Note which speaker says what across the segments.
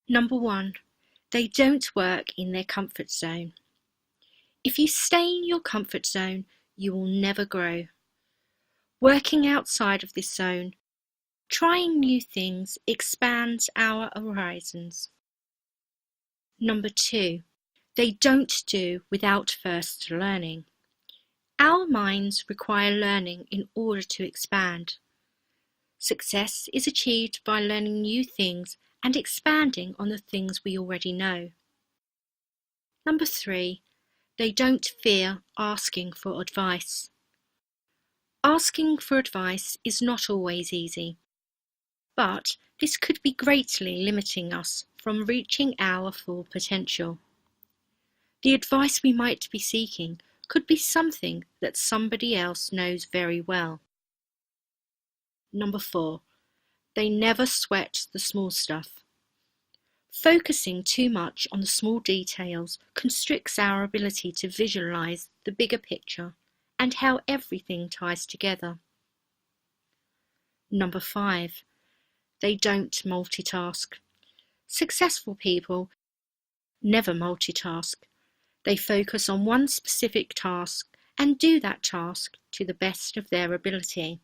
Speaker 1: Number 1. They don't work in their comfort zone. If you stay in your comfort zone, you will never grow. Working outside of this zone, trying new things expands our horizons. Number 2. They don't do without first learning. Our minds require learning in order to expand. Success is achieved by learning new things and expanding on the things we already know. Number 3. They don't fear asking for advice. Asking for advice is not always easy, but this could be greatly limiting us from reaching our full potential. The advice we might be seeking could be something that somebody else knows very well. Number 4. They never sweat the small stuff. Focusing too much on the small details constricts our ability to visualize the bigger picture and how everything ties together. Number 5. They don't multitask. Successful people never multitask. They focus on one specific task and do that task to the best of their ability.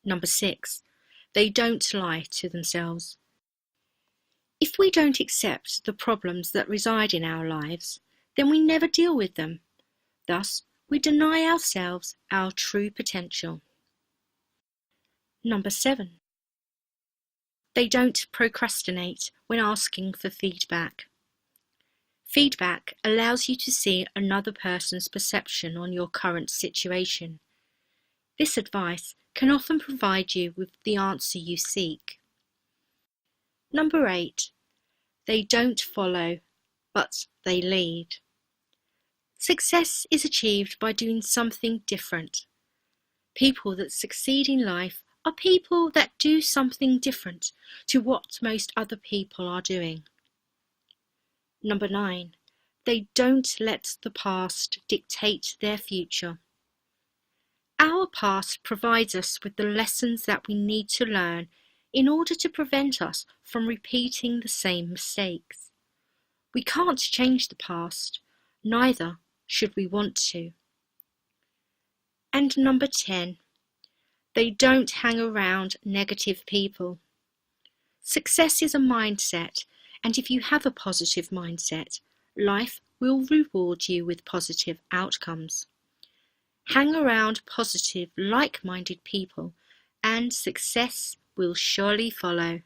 Speaker 1: Number 6. They don't lie to themselves. If we don't accept the problems that reside in our lives, then we never deal with them. Thus, we deny ourselves our true potential. Number 7. They don't procrastinate when asking for feedback. Feedback allows you to see another person's perception on your current situation. This advice can often provide you with the answer you seek. Number 8. They don't follow, but they lead. Success is achieved by doing something different. People that succeed in life are people that do something different to what most other people are doing. Number 9. They don't let the past dictate their future. Our past provides us with the lessons that we need to learn in order to prevent us from repeating the same mistakes. We can't change the past, neither should we want to. And number 10. They don't hang around negative people. Success is a mindset, and if you have a positive mindset, life will reward you with positive outcomes. Hang around positive, like-minded people, and success will surely follow.